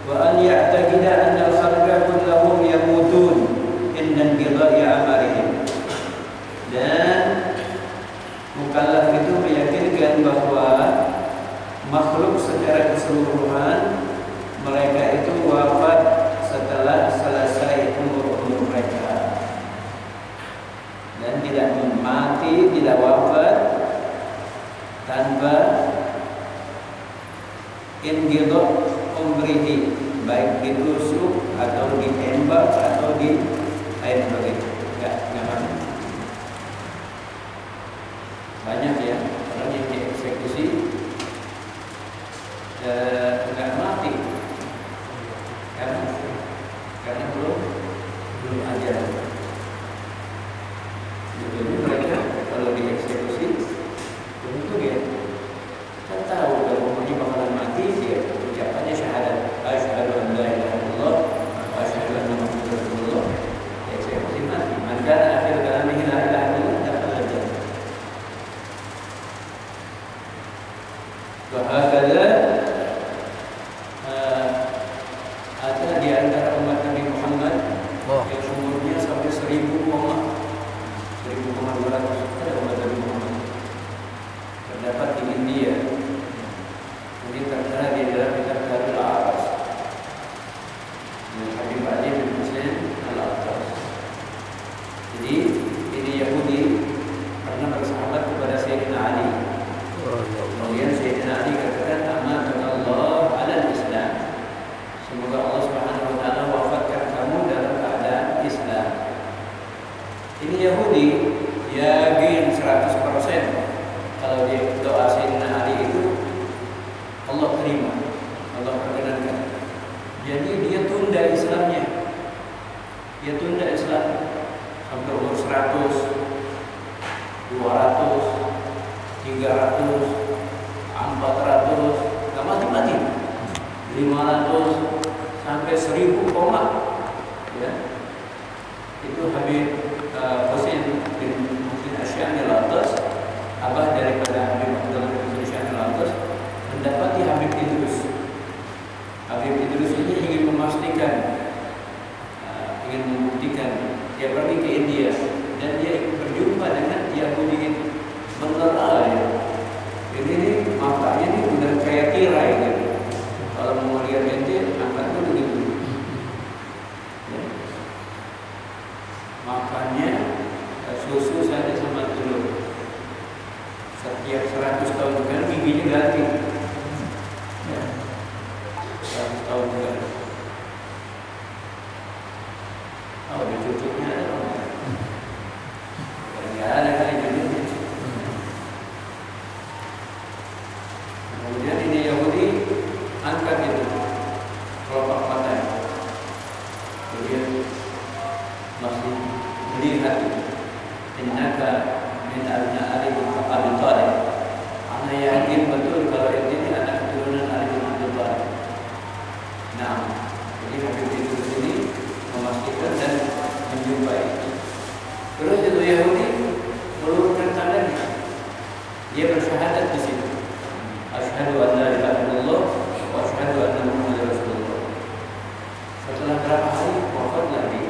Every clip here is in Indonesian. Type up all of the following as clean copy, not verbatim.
wa an ya'taqida anna al-khalqa kullahum yamutun inda inqidha'i amalihim. Dan mukallaf itu meyakinkan bahwa makhluk secara keseluruhan mereka itu wafat setelah selesai umur mereka, dan tidak mati, tidak wafat tanpa inqidha umrihi, baik ditusuk atau ditembak atau di air begitu. Enggak mati. Banyak ya orang yang dieksekusi enggak mati karena belum ajar. Jadi mereka kalau dieksekusi tentu dia kan tahu kalau ini bakalan mati, dia ucapannya syahadat, asyhadu an la ilaha illallah wa asyhadu anna muhammadar rasulullah, dieksekusi mati. Maka akhir kalamihi la ilaha illallah dapat ajar. Wahakala ada di antara umat Nabi Muhammad yang umurnya sampai 1000 umat, 1200 ada umat Nabi Muhammad. Terdapat di India, mungkin tertera di dalam kitab Darul A'ras, Habib Ali bin Hussein Al-Attas. Jadi ini Yahudi pernah bersahabat kepada Sayyidina Ali. Kemudian Sayyidina Ali katakan, amanatullah alal Islam, semoga Allah Subhanahu wa taala wafatkan kamu dalam keadaan Islam. Ini Yahudi yakin 100% kalau dia doa Sayyidina Ali itu Allah terima, Allah perkenankan. Jadi dia tunda Islamnya, dia tunda Islam sampai umur 100, 200, 300, 400, nggak mati-mati, 500 sampai 1000 koma, ya. Itu Habib Hussein bin Asy'ari Al-Attas, abah daripada Habib Abdullah bin Asy'ari Al-Attas, mendapati Habib Idrus. Habib Idrus ini ingin memastikan, ingin membuktikan. Dia pergi ke India dan dia berjumpa dengan Yahudi itu. Mengeral ya. Ini matanya ini udah kayak tirai gitu. Kalau mau lihat ente, angkat dulu gitu. Ya. Makannya susu saja sama telur. Setiap 100 tahun sekali giginya ganti. Ya. 100 tahun sekali. Oh, ada cucunya ada apa? Enggak ada kali cucunya. Kemudian ini Yahudi angkat itu kelopak matanya. Kemudian masih melihat innaka min abna'i Abi Thalib. Ana yakin betul kalau ini anak keturunan Ali bin Abi Thalib. Nah, jadi Habib itu di sini memastikan dan menjumpai. Terus itu Yahudi meluruskan tangannya. Dia bersyahadat di situ. Asyhadu an la ilaha illallah wa asyhadu anna muhammadar rasulullah. Setelah berapa hari wafat lagi.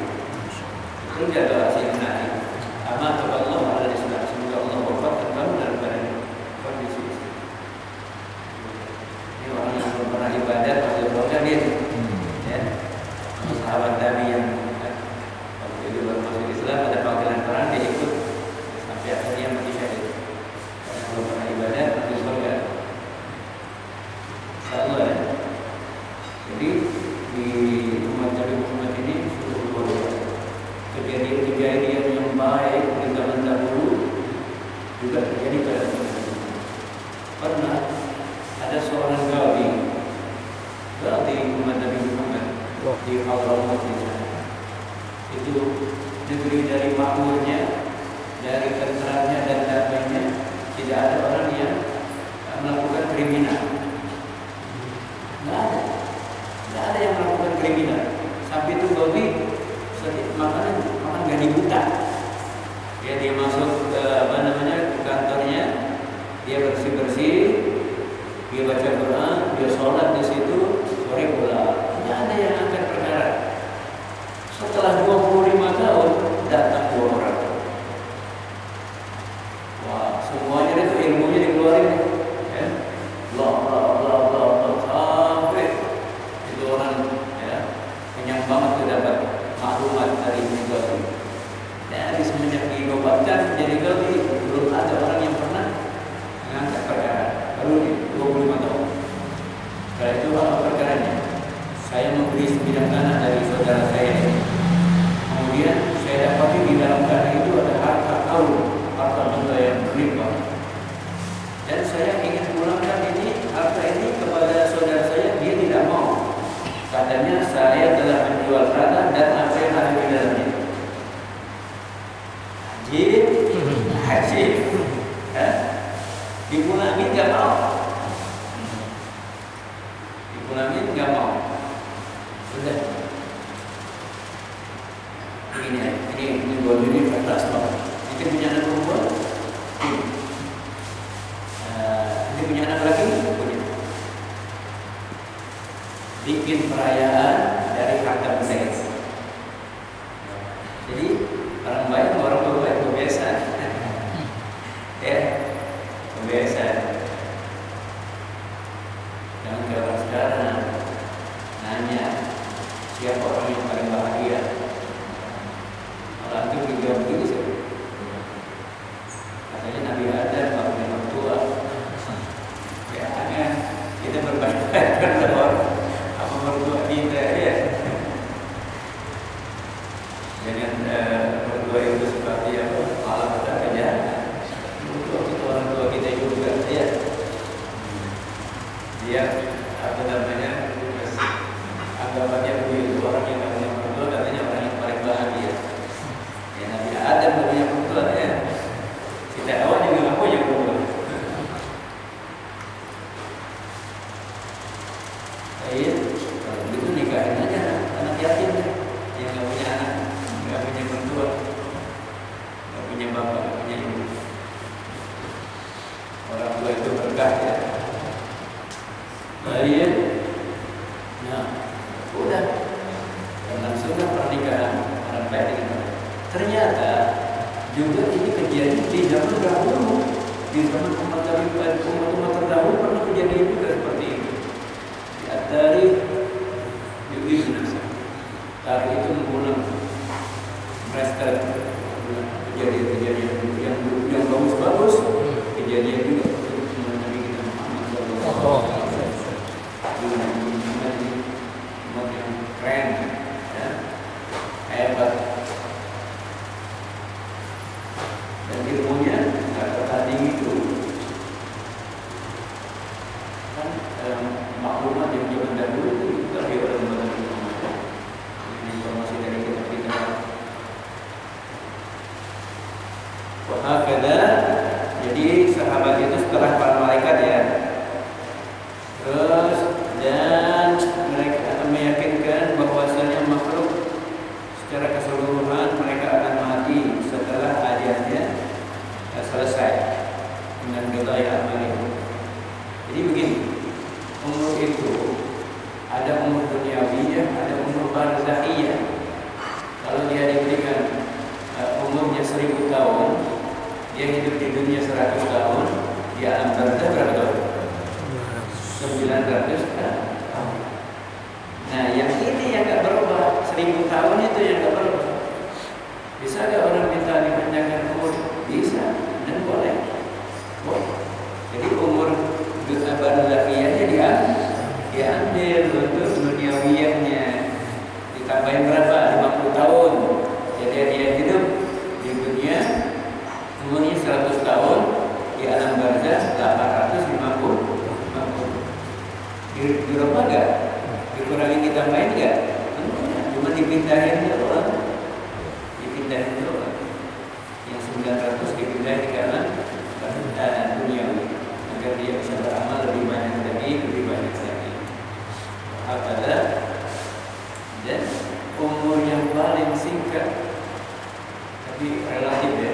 Itu dia doa Sayyidina Ali. Amanatullah alal Islam, semoga Allah wafatkan kamu dalam keadaan kondisi Islam. Ini orang yang belum pernah ibadah pasti orang dia. Ya. Sahabat Nabi yang waktu itu baru masuk Islam, ada panggilan perang, dia ikut sampai akhirnya mati syahid. Karena belum pernah ibadah pasti surga. Insyaallah ya. Jadi di umat Nabi Muhammad ini sudah luar biasa. Kejadian-kejadian yang baik di zaman dahulu juga terjadi pada umat Nabi. Pernah ada seorang Gawi umat Nabi Muhammad di Hadramaut di sana. Itu negeri dari makmurnya, dari tenteramnya dan damainya, tidak ada orang yang melakukan kriminal. Nggak ada yang melakukan kriminal. Sampai itu Gawi makan gaji buta. Ya, dia masuk ke kantornya, dia bersih-bersih, dia baca Quran, dia sholat di situ, sore Setelah itu apa perkaranya? Saya membeli 9 tanah dari saudara saya ini. Kemudian saya dapati di dalam tanah itu ada harta karun, harta benda yang berlimpah. Dan saya ingin pulangkan harta ini kepada saudara saya. Dia tidak mau. Katanya saya telah menjual tanah dan apa yang ada di dalamnya. Haji, Ibu Namin nggak mau. Ibu Namin nggak mau. Sudah. Ini buat ini kertas banget. Ini punya anak perempuan. Ini punya anak laki. Punya. Bikin perayaan dari harta benda. Jadi orang baik sama orang berbaik kebiasaan. Ya, kebiasaan. Jangan kayak orang sekarang nanya siapa orang yang paling bahagia. Orang itu juga begitu. Katanya Nabi Adam nggak punya mertua. Ya, kan kita berbaik-baik dengan orang apa mertua kita ya. Jangan mertua itu seperti apa malah kita aja. Mertua itu orang tua kita juga ya. Dia apa namanya anggapannya begitu, orang yang nggak punya mertua katanya orang yang paling bahagia. Ya Nabi Adam nggak punya mertua ya. Kita awal juga nggak punya mertua. Iya, kalau begitu nikahin aja anak yatim yang nggak punya anak, nggak punya mertua, nggak punya bapak, nggak punya ibu. Orang tua itu berkah ya. Baik. Nah, udah. Dan langsunglah pernikahan orang baik dengan orang. Ternyata juga ini kejadian di zaman dahulu, di zaman umat terdahulu pernah kejadian juga seperti ini. Dari Yudhishthira, tadi itu mengulang mereka kejadian-kejadian yang bagus-bagus, kejadian juga untuk Nabi kita Muhammad SAW. Umat yang keren, ya, hebat, dan ilmunya nggak tertanding itu. Kan maklumat yang zaman dahulu itu lebih orang informasi dari kita. Wah, jadi sahabat itu setelah para malaikat ya. Terus dan mereka meyakinkan bahwasanya makhluk secara keseluruhan mereka akan mati setelah ajalnya selesai dengan qada'i amalihim. Jadi begini, umur itu ada umur duniawiyah, ada umur barzakhiyah. Kalau dia diberikan umurnya 1000 tahun, dia hidup di dunia 100 tahun, di alam barzakh berapa tahun? 900 tahun. Nah, yang ini yang gak berubah, 1000 tahun itu yang gak berubah. Bisa gak orang minta dipanjangkan umur? Bisa dan boleh. Boleh. Jadi umur barzakhiyahnya diambil untuk duniawiyahnya, ditambahin berapa? 50 tahun. Jadi dia hidup di dunia umurnya 100 tahun, di alam barzakh 850. Dirubah gak? Dikurangi ditambahin gak? Cuma dipindahin doang. Dipindahin doang. Yang 900 dipindahin ke alam duniawi agar dia bisa beramal lebih banyak lagi, lebih banyak lagi. Apabila dan umur yang paling singkat tapi relatif ya,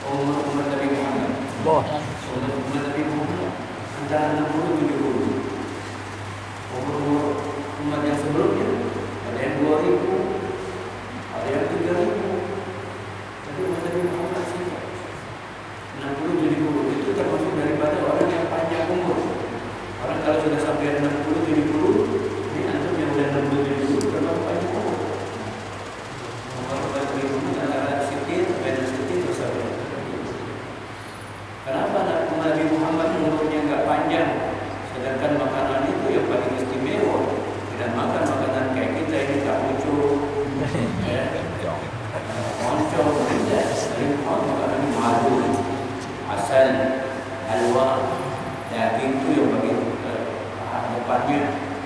umur Nabi Muhammad. Umur Nabi Muhammad antara 60 70. Umur umat yang sebelumnya ada yang 2000, ada yang 3000. Tapi umat Nabi Muhammad singkat 60 70 itu termasuk daripada orang yang panjang umur. Orang kalau sudah sampai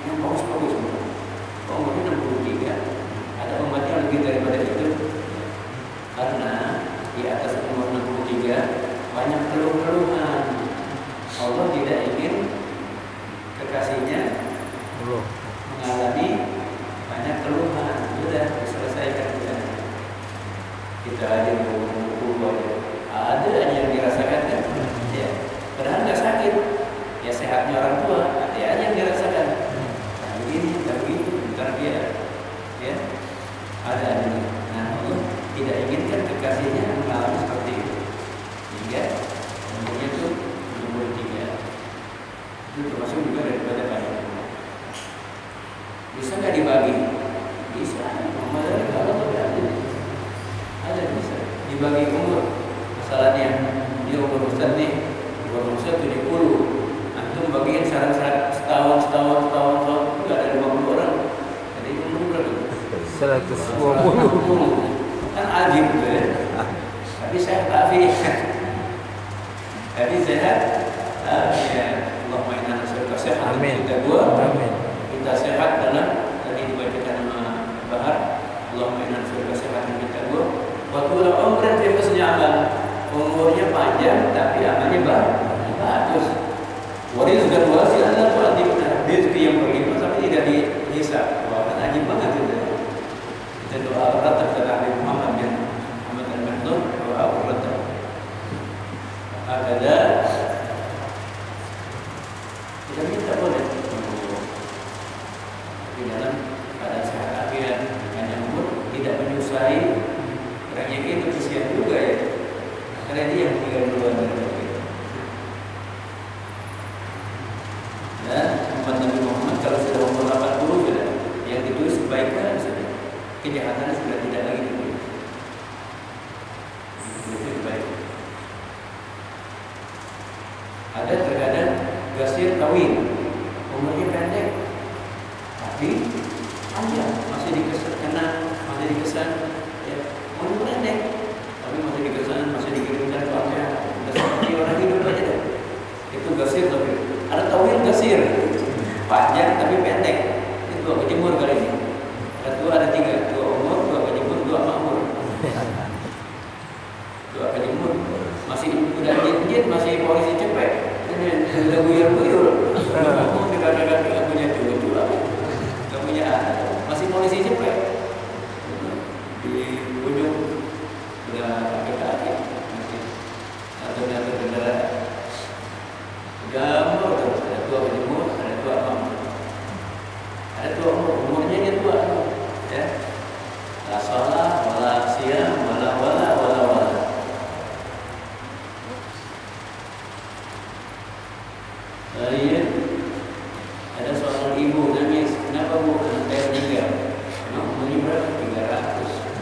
yang bagus-bagus. Umurnya 63. Ada umat yang lebih daripada itu. Karena di atas umur 63 banyak keluhan. Allah tidak ingin kekasihnya mengalami banyak keluhan. Sudah diselesaikan kita aja berumur ada aja yang dirasakan kan? Ya, padahal nggak sakit. Ya sehatnya orang tua, ada aja yang dirasakan. Nah, begini, bentar dia, ya ada ini. Nah, Allah tidak inginkan kekasihnya mengalami seperti itu. Sehingga umurnya itu 63. Itu termasuk juga daripada banyak. Bisa nggak dibagi? Bisa. Muhammad kalau ada bisa dibagi umur. Masalahnya dia umur Ustaz nih, umur Ustaz 70. Antum bagiin setahun nggak ada 50 orang. Jadi umur berapa? 120. Kan ajib tuh ya. Tapi saya tapi sehat. Ya Allahumma inna nas'aluka sehat. Kita dua. Amin. Kita sehat dalam tadi dibacakan nama Bahar. Allahumma inna nas'aluka sehat kita dua. Wa tul umrin fi husni amal. Umurnya panjang tapi amalnya bagus. Waris dan wasi'an la tu'adzibna. Rezeki yang berlimpah tapi tidak dihisab. Wah, kan ajib banget itu. Kita doa ratib kepada Nabi Muhammad bin Muhammad al-Mahdum, doa ratib. Ada kita minta boleh di dalam keadaan sehat afiat dengan umur tidak menyusai. Orangnya itu kesian juga ya. Karena dia yang tinggal duluan dari kita. Dan umat Nabi Muhammad kalau sudah umur 80 sudah yang ditulis kebaikan sudah, kejahatannya sudah tidak lagi ditulis. Itu baik. Ada terkadang gasir kawin, umurnya pendek, tapi panjang, masih dikesan, ya, umur pendek, tapi masih dikesan, masih dikirimkan uangnya, sudah seperti orang hidup aja deh. Itu gasir tapi ada tawil gasir, panjang tapi pendek. Itu dua kejemur kali ini. Ada dua, ada tiga, dua umur, dua kejemur, dua makmur. Dua kejemur, masih udah jin, masih polisi cepet. Ini udah buyur. Kamu dikatakan nggak punya cucu, nggak punya anak, masih polisi cepet. Di ujung udah kaki, masih ada kendaraan. Gambar ada tua kejemur, ada tua makmur. Ada tua umurnya dia tua, ya. La salah, wala siyam, wala. Ada seorang ibu nangis. Kenapa bu? Saya meninggal. Emang umurnya berapa?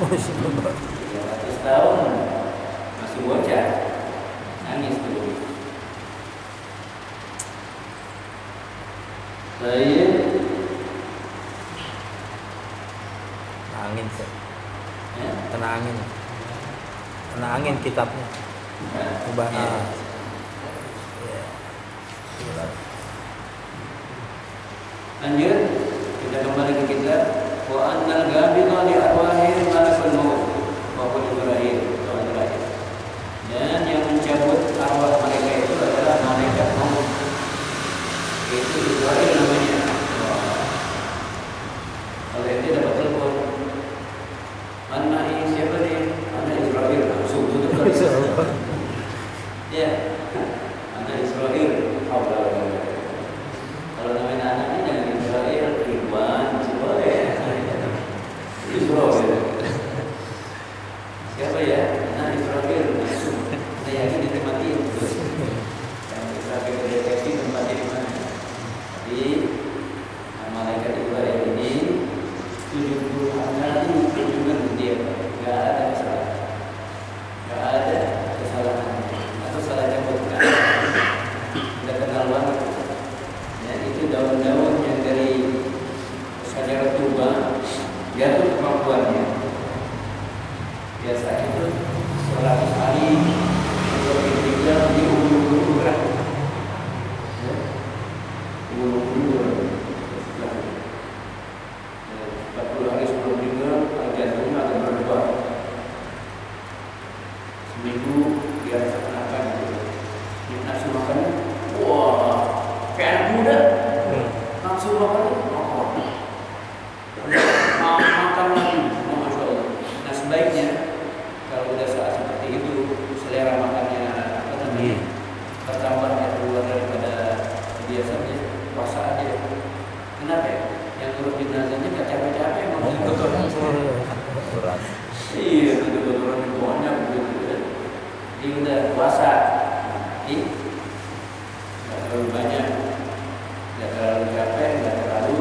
300 tahun. Masih bocah. Nangis dulu. Saya tenangin kitabnya. Lanjut, kita kembali ke kitab. Wa annal ghabidha li arwahihim malakul maut wa huwa Jibril. Dan yang mencabut arwah mereka itu adalah malaikat maut. Itu Jibril namanya. Kalau itu dapat telepon, mana ini siapa nih? Mana Israel? Langsung tutup kali. Ya, mana Israel? Kalau namanya anaknya jangan Israel, Iwan, boleh. Israel. Siapa ya? Nah Israel. Saya yakin ditematin. Yang Israel deteksi tempatnya di mana? Di kenapa ya? Yang urus jenazahnya nggak capek-capek mau Berat. iya, betul-betul hubungannya begitu ya. Jadi udah puasa, jadi nggak terlalu banyak, nggak terlalu capek, nggak terlalu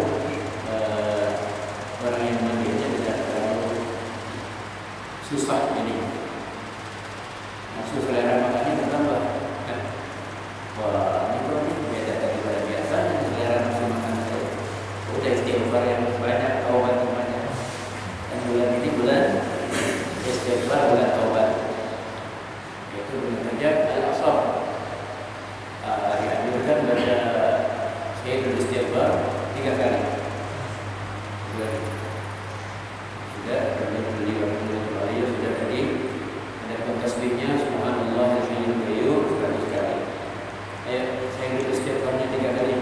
orang yang mandinya tidak terlalu susah jadi. Maksud selera makannya bertambah. Kan? Wah, ini kok ini beda daripada biasanya selera nafsu makan saya. Udah istighfar yang banyak, taubat yang banyak. Dan bulan ini bulan istighfar, bulan taubat. Yaitu bulan Rajab al-Ashr. Dianjurkan baca Sayyidul Istighfar 3 kali. Sudah, beli warna sudah tadi. Ada tasbihnya subhanallah wa bihamdihi 100 kali. Ayo, Sayyidul Istighfarnya 3 kali.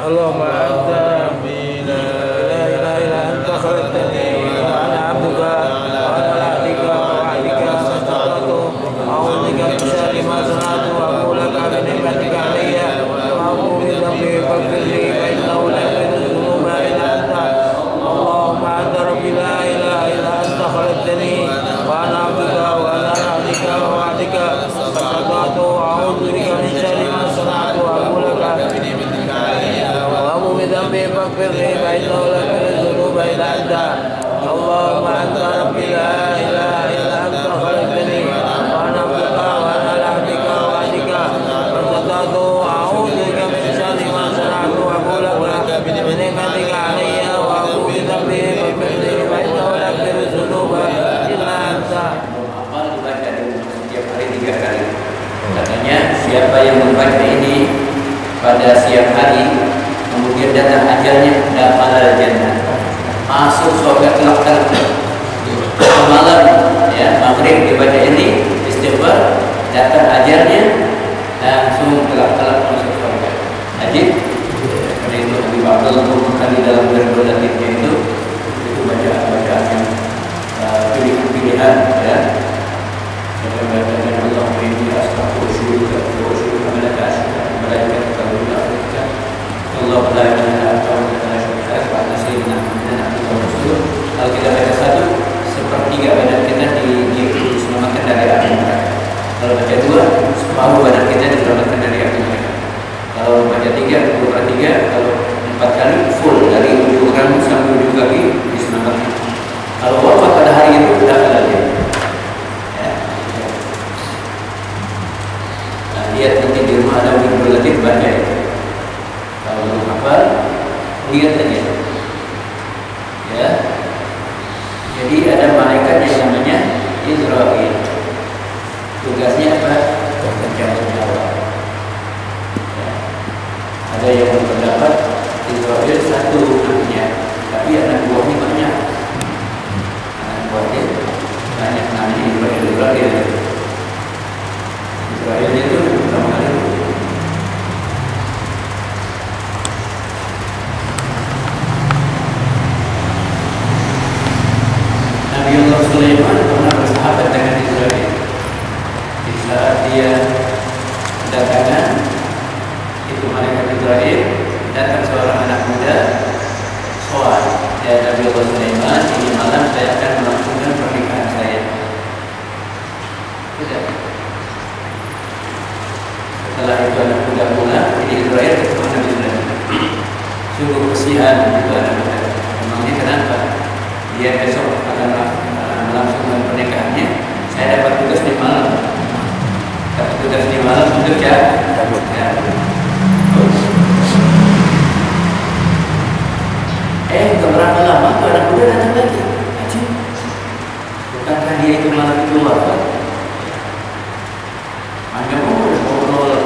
Allahumma anta la ilaha illa anta khalaqtani wa ana 'abduka wa ana abdika wa 'abdika astaghfiruka a'udzu bika min syarri ma sana'tu wa aqulu laka bi ni'matika 'alayya wa a'udzu bika min fadlika fa innahu la yaghfiru dhunuba illa anta. Allahumma anta rabbi la ilaha illa anta khalaqtani wa ana 'abduka wa ana abdika wa 'abdika astaghfiruka a'udzu bika min syarri ma sana'tu wa aqulu laka bi ni'matika 'alayya بذنبي فاغفر لي فإنه لا يغفر الذنوب إلا أنت. اللهم أنت ربي لا إله إلا أنت خلقتني وأنا عبدك وأنا عبدك وعبدك فاستطعت أعوذ بك من شر ما صنعت وأقول لك بنعمتك علي وأبوء بذنبي فاغفر لي فإنه لا يغفر الذنوب إلا أنت. Amal dibaca di rumah setiap hari 3 kali. Katanya siapa yang membaca ini pada siang hari kemudian datang ajalnya dakhala jannah, masuk surga kelak-kelak. Malam ya maghrib dibaca ini istighfar, datang ajalnya langsung kelak-kelak masuk surga. Ajib. Karena itu lebih bagus untuk kali dalam berberadatnya itu bacaan yang pilihan ya. Subhanallah wa bihamdihi astaghfiruka wa atubu ilaik. Malaikatu al-malaikatu Allah la ilaha illa anta la syarika lak wa ala sayyidina Muhammadin abduhu wa rasuluh. Kalau kita baca 1/3 badan kita diselamatkan dari api neraka. Kalau baca 2, separuh badan kita diselamatkan dari api neraka. Kalau baca 3, 2/3. Kalau 4 kali full dari ujung rambut sampai ujung kaki diselamatkan. Kalau wafat pada hari itu sudah halal. Lihat nanti di rumah ada wirid latif baca itu. Kalau belum hafal, lihat saja. Ya. Jadi ada malaikat yang namanya Israil. Tugasnya apa? Mencabut nyawa. Ya. Ada yang berpendapat Israil satu anaknya, tapi anak buahnya banyak. Anak buahnya banyak, namanya Israil. Israel itu pertama kali Nabi Allah Sulaiman pernah bersahabat dengan Israel. Di saat dia kedatangan itu malaikat Israel, datang seorang anak muda soal, ya Nabi Allah Sulaiman, ini malam saya akan melangsungkan pernikahan saya. Tidak. Setelah itu anak muda pulang, jadi Israel ketemu Nabi Sulaiman. Sungguh kesian itu anak muda. Memangnya kenapa? Dia besok akan melangsungkan pernikahannya. Saya dapat tugas di malam. Dapat tugas di malam untuk ya. Keberapa lama tuh anak muda datang lagi? Ajib. Bukankah dia itu malam itu wafat? Hanya ngobrol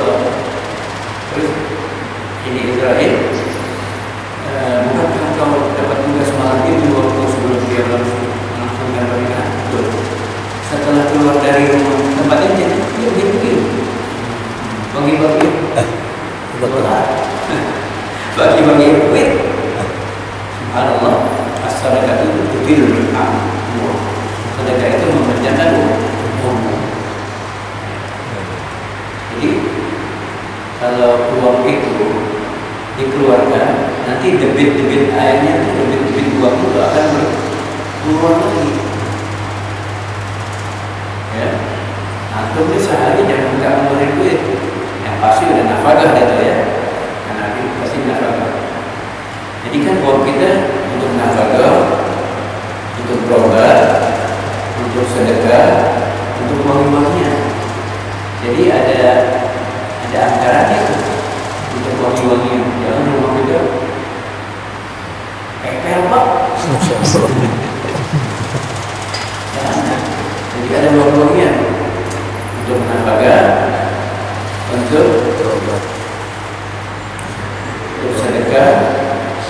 terus ini Israel. Bukankah kau dapat tugas malam itu waktu sebelum dia melangsungkan pernikahan? Betul. Setelah keluar dari rumah tempat ini, dia begini, bagi-bagi, bagi-bagi duit. Subhanallah, as-sadaqah itu tudhilul amal. Sedekah itu memecahkan uang. Jadi kalau uang itu dikeluarkan, nanti nanti debit-debit airnya itu, debit-debit uang itu akan keluar lagi. Ya, antum ini sehari jangan nggak ngeluarin duit, yang pasti udah nafkah gitu ya, karena itu pasti nafkah. Jadi kan uang kita untuk nafkah, untuk berobat, untuk sedekah, untuk wangi-wangian. Jadi ada anggarannya tuh untuk wangi-wangian. Jangan rumah kita kepel pak. Jangan. Jadi ada wangi-wangian untuk nafkah, untuk sedekah,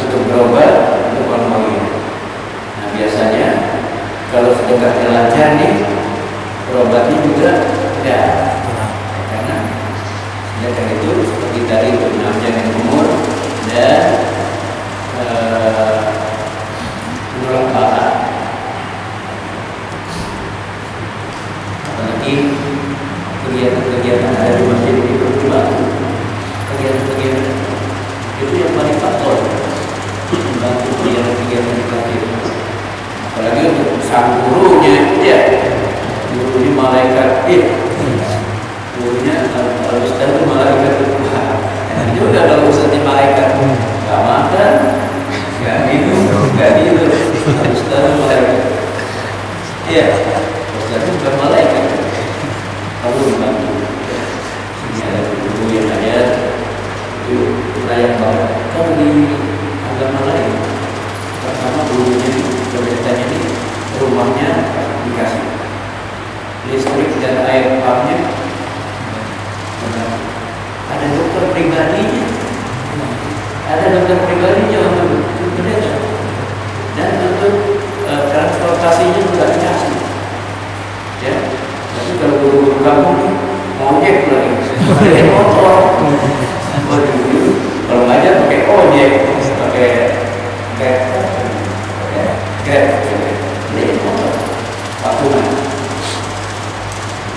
untuk berobat, untuk wangi-wangian. Nah biasanya kalau sedekahnya lancar nih, berobatnya juga ya, karena sedekah itu seperti tadi untuk menambahkan umur dan menolak bala. Apalagi kegiatan-kegiatan ada di masjid itu dibantu. Kegiatan-kegiatan itu yang paling faktor membantu kegiatan-kegiatan di masjid. Apalagi untuk sang gurunya, ya guru ini malaikat, gurunya kalau ustaz itu malaikat Tuhan. Ini juga kalau ustaz ini malaikat, nggak makan, nggak minum, nggak tidur, ustaz itu malaikat. Iya, ustaz itu bukan malaikat. Kalau dibantu, ini ada guru yang ada itu layak banget. Kalau di agama lain, pertama gurunya pendetanya ini rumahnya dikasih listrik dan air pumpnya, ada dokter pribadinya, untuk pendeta, dan untuk transportasinya juga dikasih. Ya, tapi kalau guru-guru kampung nih ojek lagi, pakai motor, kalau ngajar pakai ojek, pakai grab, ini motor patungan.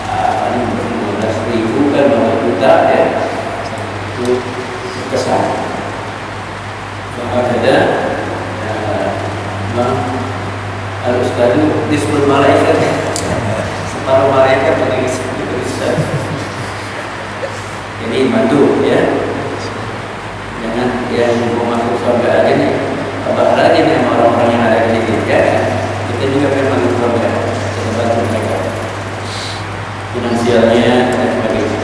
Paling 15.000 kan 2 juta ya, itu kesan. Bahkan ada Al-Ustaz itu disebut malaikat, separuh malaikat bagi Ustaz. Jadi bantu ya, jangan yang mau masuk surga aja nih, kabar lagi nih sama orang-orang yang ada di sini ya. Kita juga pengen masuk surga, kita bantu mereka finansialnya dan sebagainya.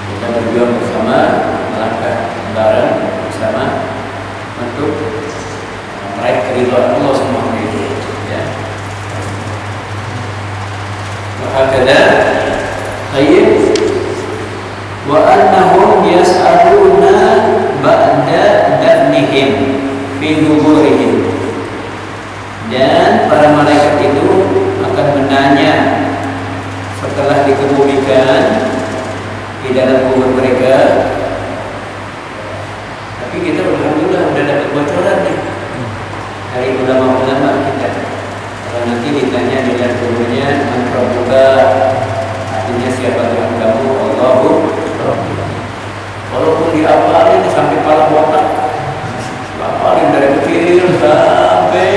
Kita berjuang bersama, melangkah bareng bersama untuk meraih keridhaan Allah semua itu. Ya. Wahakada tayyib wa annahum yas'aluna ba'da dafnihim fi duburihim, dan para malaikat itu akan menanya setelah dikebumikan di dalam kubur mereka. Tapi kita alhamdulillah sudah dapat bocoran nih dari ulama-ulama kita. Kalau nanti ditanya di dalam kuburnya, man rabbuka, artinya siapa Tuhan kamu? Allahu Rabbuka. Walaupun diapalin sampai kepala botak, apalin dari kecil sampai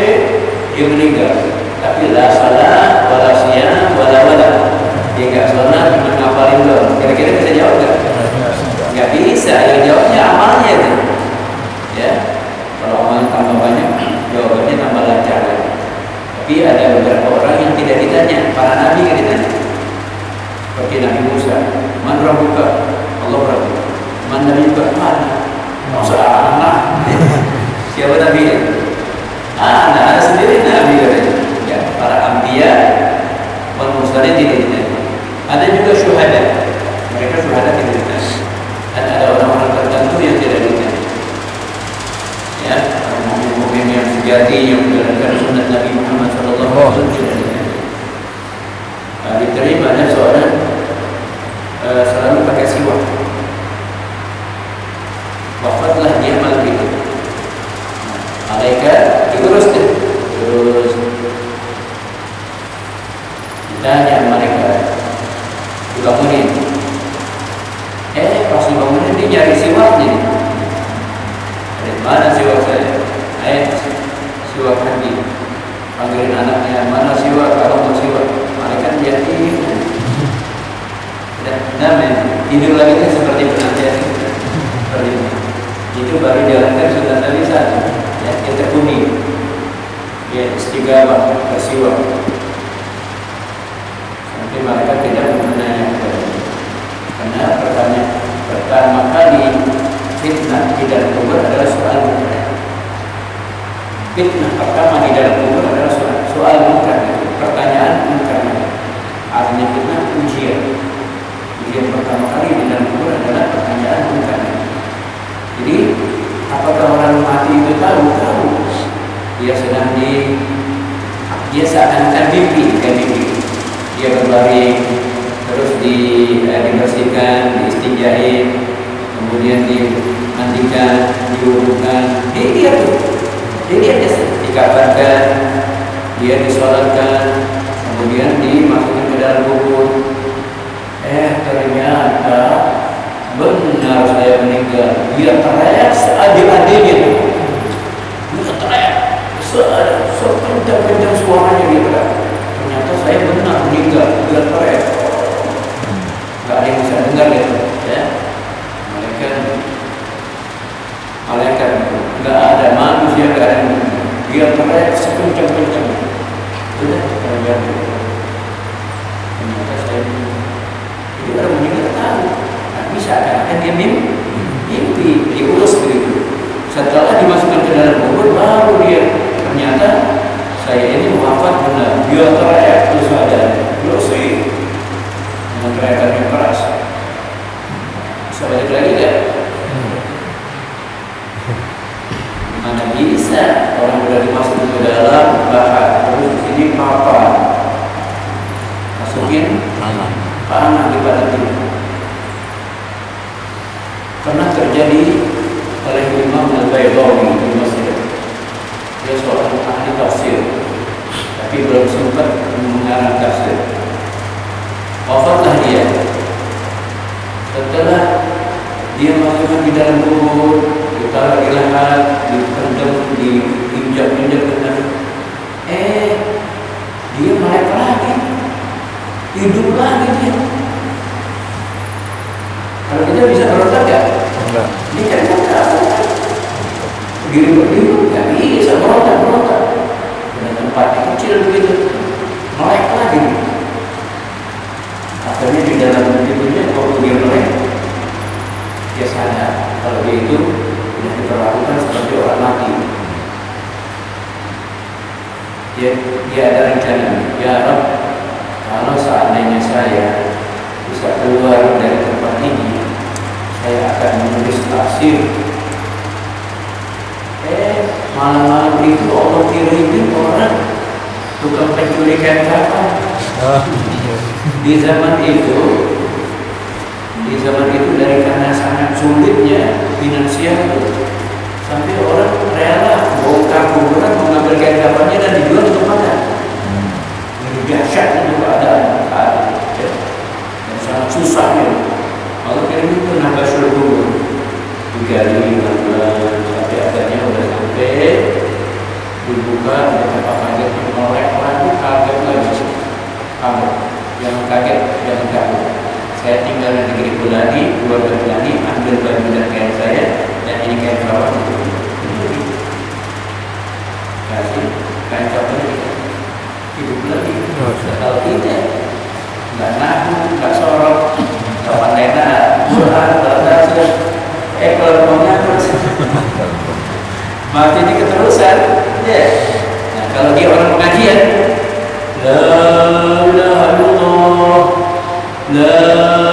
dia meninggal, tapi la salah wala siyam wala dia nggak sholat, cuma ngapalin doang. Kira-kira bisa jawab nggak? Nggak bisa. Yang jawabnya amalnya itu. Ya, kalau amal tambah banyak, jawabannya tambah lancar. Tapi ada beberapa orang yang tidak ditanya, para nabi yang ditanya. Seperti Nabi Musa, man rabbuka? Allah rabbuka. Man nabiyuka? Mana? Maksudnya anak. Siapa nabi? Anak sendiri nabi katanya. Ya, para anbiya wal mursalin tidak ditanya. Ada juga syuhada, mereka syuhada tidak ditanya. Dan ada orang-orang tertentu yang tidak ditanya. Ya, mukmin-mukmin yang sejati yang menjalankan sunnah Nabi Muhammad SAW tidak ditanya. Diterima ada seorang selalu pakai siwak. Wafatlah dia malam itu. Malaikat diurus deh, terus ditanya mereka, dibangunin. Pas dibangunin dia nyari siwaknya nih. Dari mana siwak. Sampai mereka tidak menanya kepadanya. Karena pertama kali fitnah di dalam kubur adalah soal munkar. Fitnah pertama di dalam kubur adalah soal munkar, pertanyaan munkar. Artinya fitnah ujian. Ujian pertama kali di dalam kubur adalah pertanyaan munkar. Jadi apakah orang mati itu tahu? Dia sedang dia seakan-akan mimpi. Dia berbaring, terus dibersihkan, diistinjain, kemudian dimandikan, diwudukan. Dia dikabarkan, dia disolatkan, kemudian dimasukkan ke dalam kubur. Ternyata benar saya meninggal. Dia teriak seadil-adilnya. Dia teriak sekencang-kencang suaranya dia teriak. Ternyata saya benar meninggal. Dia teriak. Gak ada yang bisa dengar gitu, ya. Malaikat gak ada manusia, gak ada yang dengar. Dia teriak sekencang-kencang. Sudah terjadi. Ternyata saya meninggal. Jadi orang meninggal tahu. Tapi seakan-akan dia mimpi, diurus begitu. Setelah dimasukkan ke dalam kubur, baru dia ternyata saya ini wafat benar. Dia teriak terus ada dosi dengan teriakan yang keras. Bisa balik lagi kan? Mana bisa orang sudah dimasukkan ke dalam bahan, terus di sini apa? Masukin panah di badan tubuh. Pernah terjadi oleh Imam Al-Baydawi di Mesir. Dia seorang ahli tafsir, tapi belum sempat mengarang tafsir. Wafatlah dia. Setelah dia masukkan di dalam kubur, ditaruh di lahat, dipendam, diinjak-injak dengan dia melek lagi, hidup lagi dia. Kalau kita bisa berontak ya? Enggak. Ini cari berontak. Berdiri nggak bisa berontak. Dengan tempatnya kecil begitu, melek lagi. Akhirnya di dalam tidurnya, waktu dia melek, dia sadar kalau dia itu sudah diperlakukan seperti orang mati. Dia ada rencana, ya Rabb, kalau seandainya saya bisa keluar dari tempat ini, saya akan menulis tafsir. Malam-malam itu Allah kirimin orang tukang penculikan kapal. Di zaman itu dari karena sangat sulitnya finansial, sampai orang rela bongkar kuburan, mengambil kain kafannya dan dijual untuk makan. Ini dahsyat itu keadaan ya. Dan sangat susahnya. Allah kirimin itu nambah seluruh digali sampai akhirnya udah sampai dibuka, dengan kaget melek lagi, kaget lagi. Kamu jangan kaget, jangan kaget. Saya tinggal di negeri Fulani, keluarga Fulani, ambil baju dan kain saya, dan ini kain kafan kasih kain kafannya hidup lagi. Kalau tidak, nggak nahu, nggak sorok, nggak pandena, Quran, tafsir. Kalau ngomongnya terus mati ini keterusan, ya. Nah, kalau dia orang pengajian, la ilaha illallah, la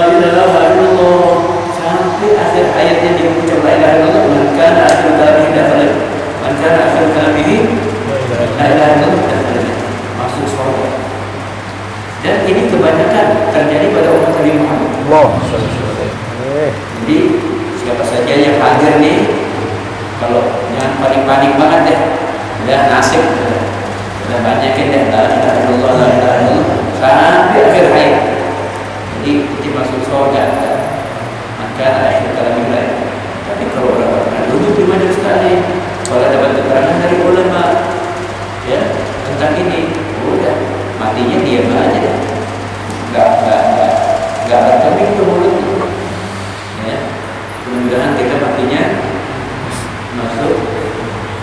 ilaha illallah, sampai akhir ayatnya dia mengucap la ilaha illallah, man kana akhir kalamihi dakhala, man kana akhir kalamihi la ilaha illallah, masuk surga. Dan ini kebanyakan terjadi pada umat Nabi Muhammad. Jadi siapa saja yang hadir nih, kalau jangan panik-panik banget deh, udah nasib, udah banyakin deh, la ilaha illallah, sampai akhir hayat. Jadi kita masuk surga, maka akhir kalam lain. Tapi kalau orang-orang duduk di majelis sekali, kalau dapat keterangan dari ulama, ya tentang ini, udah matinya diam aja deh, nggak berkembang ke mulutnya. Ya, mudah-mudahan kita matinya masuk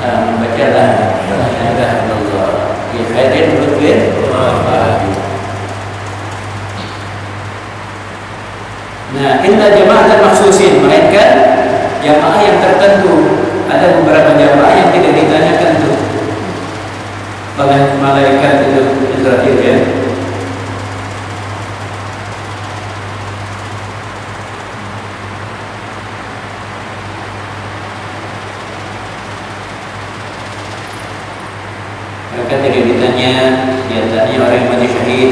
membaca la ilaha illallah. Ya khairin menurut gue Maka tidak ditanya, diantaranya orang yang mati syahid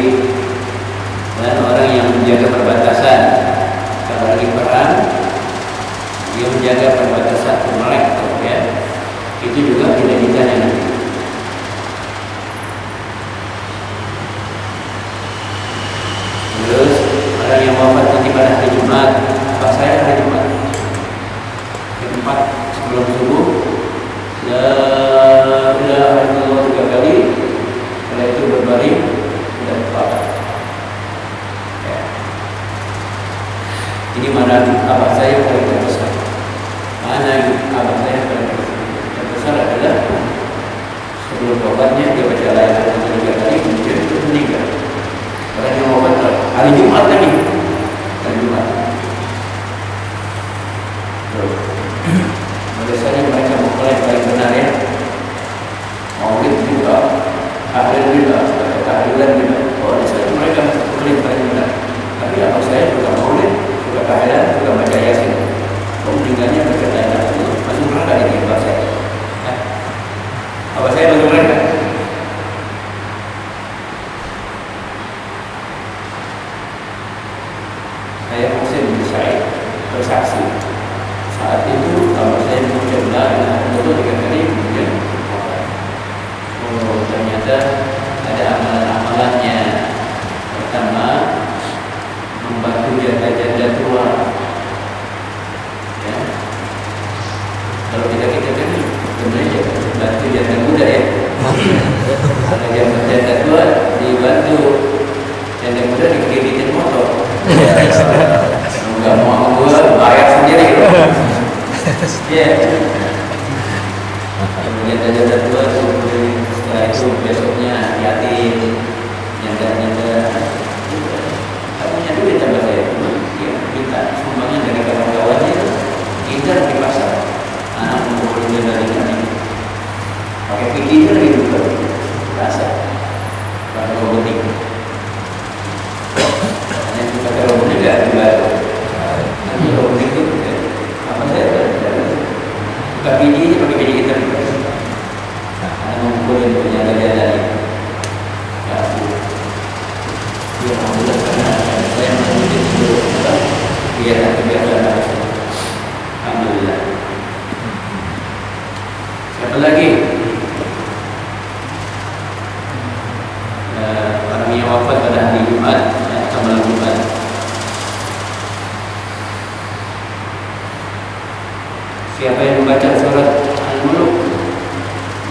dan orang yang menjaga perbatasan. Kalau lagi perang, dia menjaga perbatasan mereka, ya. Itu juga tidak ditanya nanti. Terus orang yang wafat nanti pada hari Jumat, apa saya hari Jumat? Hari Jumat sebelum subuh, la ilaha illallah 3 kali. Setelah itu berbaring dan wafat. Ya. Ini mana abah saya paling terbesar? Mana abah saya paling terbesar adalah sebelum wafatnya dia baca la ilaha illallah 3 kali, kemudian itu meninggal. Orang yang wafat hari Jumat lagi, hari Jumat. Biasanya mereka mulai paling benar, ya. Maulid juga, tahlil juga, tahlilan juga. Biasanya mereka mulai paling benar. Tapi apa saya juga maulid, juga tahlilan, juga baca yasin. Meninggalnya baca la ilaha illallah, masuk neraka ini apa saya? Apa saya masuk neraka? Saya Muhsin bin Sa'id bersaksi saat itu kalau saya mengucap la ilaha illallah 3 kali kemudian wafat. Oh, ternyata ada amalan-amalannya. Pertama, membantu janda-janda tua, ya. Kalau kita kan sebenarnya bantu janda muda, ya. Kalau janda tua dibantu, janda muda dikreditin motor. Enggak mau gue bayar sendiri. Ya. Kemudian janda tua setelah itu besoknya yatim, janda. Punya duit tambah saya, ya kita sumbangnya dari kawan-kawannya kita di pasar. Anak mengumpulnya dari ini, pakai pikir lagi juga, rasa, pakai robotik. Pakai robot juga dibantu. Nanti robot itu apa saya buka biji pakai biji kita juga. Karena mengumpulin penjaga-jaga ini. Ya, alhamdulillah karena saya mengumpulin itu biar kebiasaan harus. Alhamdulillah. Siapa lagi? Orang yang wafat pada hari Jumat. Malam Jumat. Siapa yang membaca surat Al-Muluk,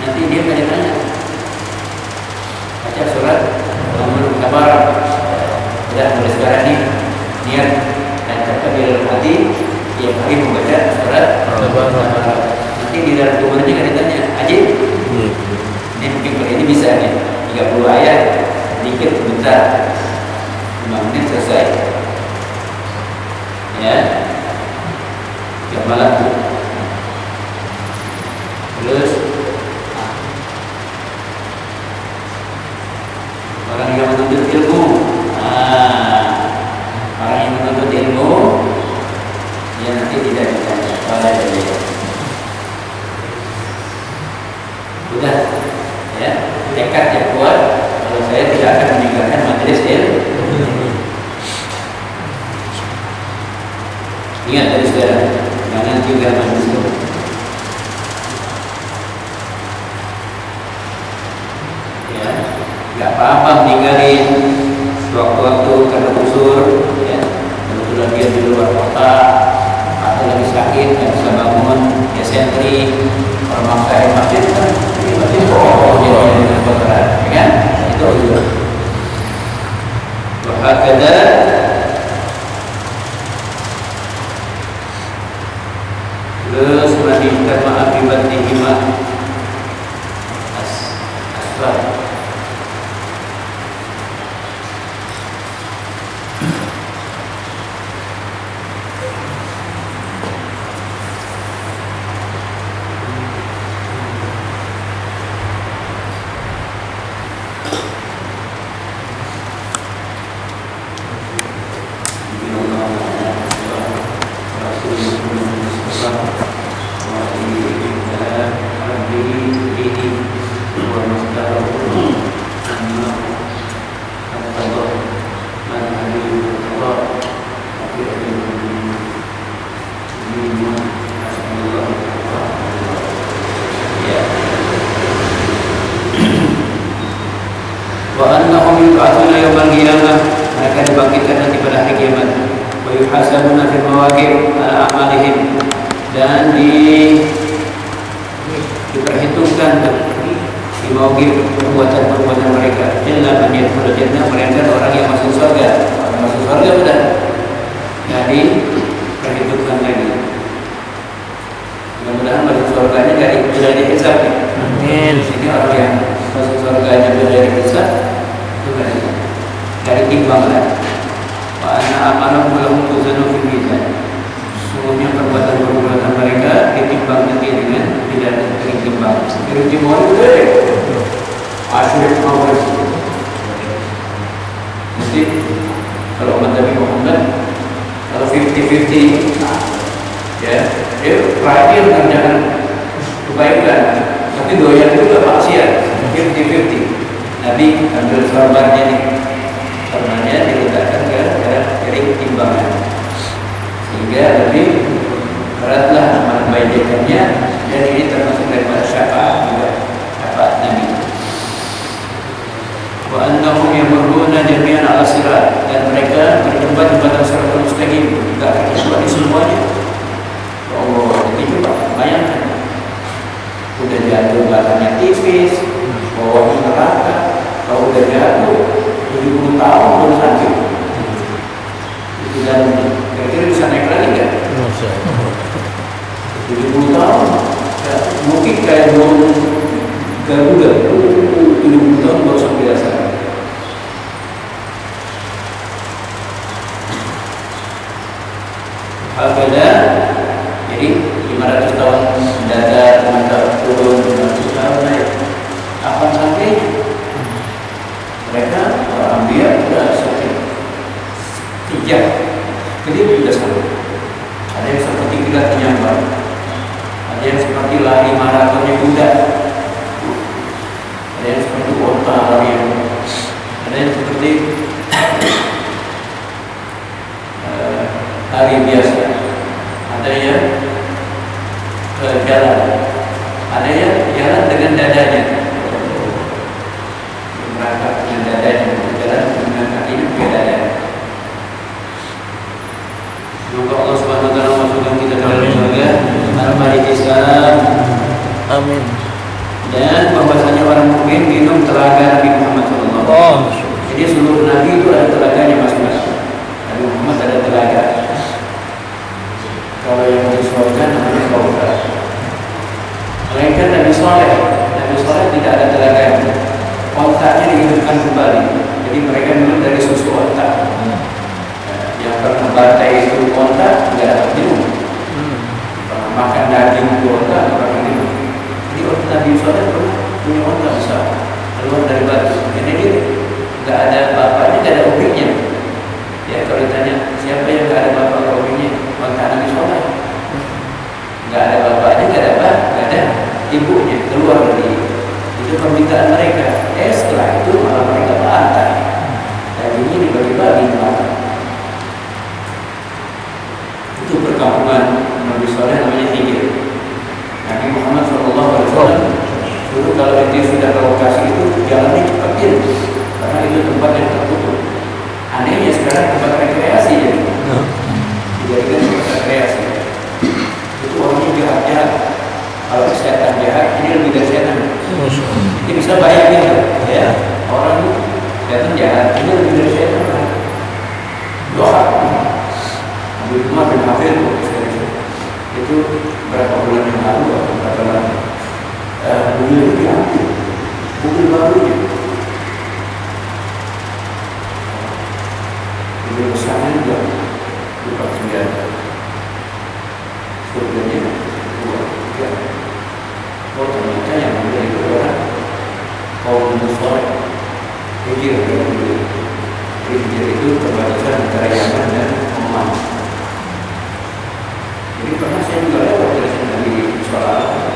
nanti dia akan ditanya. Baca surat Al-Muluk Tabarak. Sudah mulai sekarang nih niat dan takbir hati tiap hari membaca surat Tabarak. Nanti di dalam kuburannya akan ditanya, Ajib. Ini mungkin kali ini bisa nih 30 ayat, sedikit sebentar. 5 menit selesai, ya. Tiap malam. Terus orang yang menuntut ilmu, orang yang menuntut ilmu, dia nanti tidak ditanya oleh dia. Sudah, ya. Tekad yang kuat. Kalau saya tidak akan meninggalkan majelis ilmu. Ingat dari sekarang, jangan juga majelis ilmu. Ya, nggak apa-apa meninggalin sewaktu-waktu karena usur, ya. Kebetulan dia di luar kota atau lagi sakit, nggak bisa bangun, dia sentri, orang maksa di masjid kan, di masjid jadi dengan kotoran, ya kan? Itu usur. Wahakada terus melanjutkan akibat nikmat asbab. annahum yub'atsuna yaumal qiyamah, mereka dibangkitkan nanti pada hari kiamat. Wa yuhasabuna fil mawaqif ala a'malihim, dan diperhitungkan di mawaqif perbuatan-perbuatan mereka. Illa man yadkhulul jannah, melainkan orang yang masuk surga. Orang masuk surga sudah jadi perhitungkan lagi. Mudah-mudahan masuk surganya tidak dihisab. Amin. Ini orang yang masuk surganya tidak dihisab itu dari timbangan. Wa anna amalahum lahum tuzanu fil mizan. Sungguhnya perbuatan-perbuatan mereka ditimbang nanti dengan tidak ditimbang. Ditimbang itu deh. Asyik mawas. Mesti kalau umat Nabi Muhammad kalau 50-50, ya, dia perhatian mengerjakan kebaikan, tapi doyan juga maksiat. 50-50. Nabi ambil sorbannya nih, sorbannya diletakkan ke piring timbangan, sehingga lebih beratlah amal kebaikannya. Dan ini termasuk daripada syafaat juga, syafaat Nabi. Wa annahum yamurruna jami'an 'ala sirat, dan mereka berjumpa jembatan Shiratal Mustaqim, enggak kecuali semuanya. Ya Allah, jadi coba bayangkan, udah jatuh batangnya tipis, bawahnya neraka, kalau udah jatuh 70 tahun baru sampai. Itu dalamnya. Kira-kira bisa naik lagi nggak? 70 tahun, ya, mungkin kayak daun Garuda, 70 tahun baru sampai dasar. Al-Qaeda, jadi 500 tahun mendatar, 500 turun, 500 tahun naik. Kapan sampai? Mereka orang Ambia sudah sampai 3. Jadi sudah sampai. Ada yang seperti kilat penyambar, ada yang seperti lari maratonnya kuda, ada yang seperti onta lari, ada yang seperti hari biasa, ada yang jalan, ada yang jalan dengan dadanya, berangkat dengan dadanya, jalan dengan kakinya ke dadanya. Semoga Allah Subhanahu wa taala masukkan kita ke dalam surga al-Malik Islam. Amin. Dan bahwasanya orang mukmin minum telaga Nabi Muhammad SAW. Jadi seluruh nabi itu ada telaganya masing-masing. Nabi Muhammad ada telaga. Kalau yang di surga namanya Kautsar. Melainkan Nabi Saleh. Nabi Saleh tidak ada telaganya. Ontaknya dihidupkan kembali. Jadi mereka minum dari susu ontak. Yang pernah bantai itu ontak tidak dapat minum. Pernah makan daging itu ontak tidak dapat minum. Jadi waktu Nabi Saleh punya ontak besar keluar dari batu. Jadi dia tidak ada bapaknya, tidak ada ujungnya. Ya kalau ditanya siapa yang tidak ada bapak atau ujungnya, ontak Nabi Saleh. Tidak ada bapaknya, tidak ada apa, tidak ada ibunya, keluar dari itu permintaan mereka. Setelah itu malah mereka bantai. Dagingnya dibagi-bagi malah. Itu perkampungan Nabi Saleh namanya Hijr. Nabi Muhammad SAW dulu kalau dia sudah ke lokasi itu jalannya cepatin karena itu tempat yang tertutup. Anehnya sekarang tempat rekreasi ya, dijadikan tempat rekreasi. Itu orangnya jahat-jahat. Kalau setan jahat, ini lebih dari setan. Ini bisa bayangin ya, orang setan jahat, ini lebih dari setan. Doa di rumah bin Hafir itu berapa bulan yang lalu atau berapa lama beliau diambil mobil barunya, mobil besarnya juga lupa senjata, surganya 2, 3. Oh ternyata yang mobil itu adalah kaum Muslim Hijr. Hijr itu perbatasan antara Yaman dan Oman. Jadi pernah saya juga lewat dari sini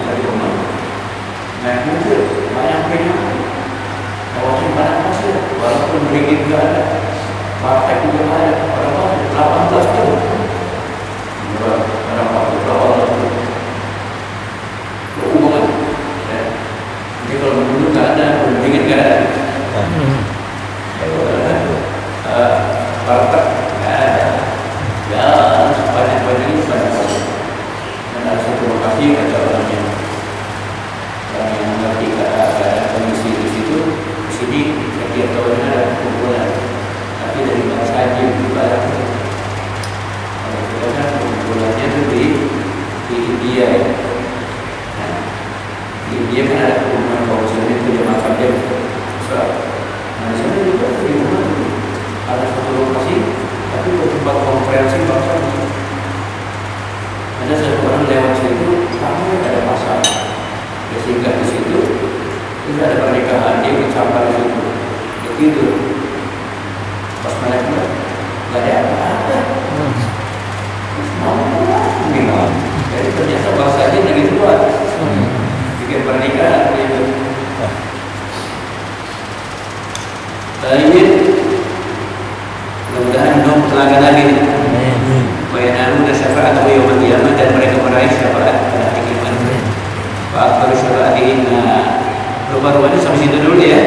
dari Oman, naik mobil, banyak penyakit, kawasan banyak pasir, walaupun beringin juga ada, praktek juga ada, orang 18 tahun, ada 18 tahun, hubungan. Jadi kalau dulu nggak ada, beringin nggak ada. ada hubungan kaum muslimin itu jemaah taklim. Nah di sana juga di rumah ada satu lokasi, tapi tempat konferensi bangsa. Ada satu orang lewat situ, tahu ada pasar, dia singgah di situ, itu ada pernikahan, dia bercampur di situ, begitu. Pas mereka nggak ada apa-apa, mau pulang, jadi ternyata bahasanya lagi kuat, bikin pernikahan gitu. Ini mudah-mudahan dong telaga lagi nih. Bayanalu dan syafaat wa yawmal qiyamah, dan mereka meraih syafaat pada hari kiamat. Pak baru syafaat ini. Nah, baru-baru ini sampai situ dulu ya.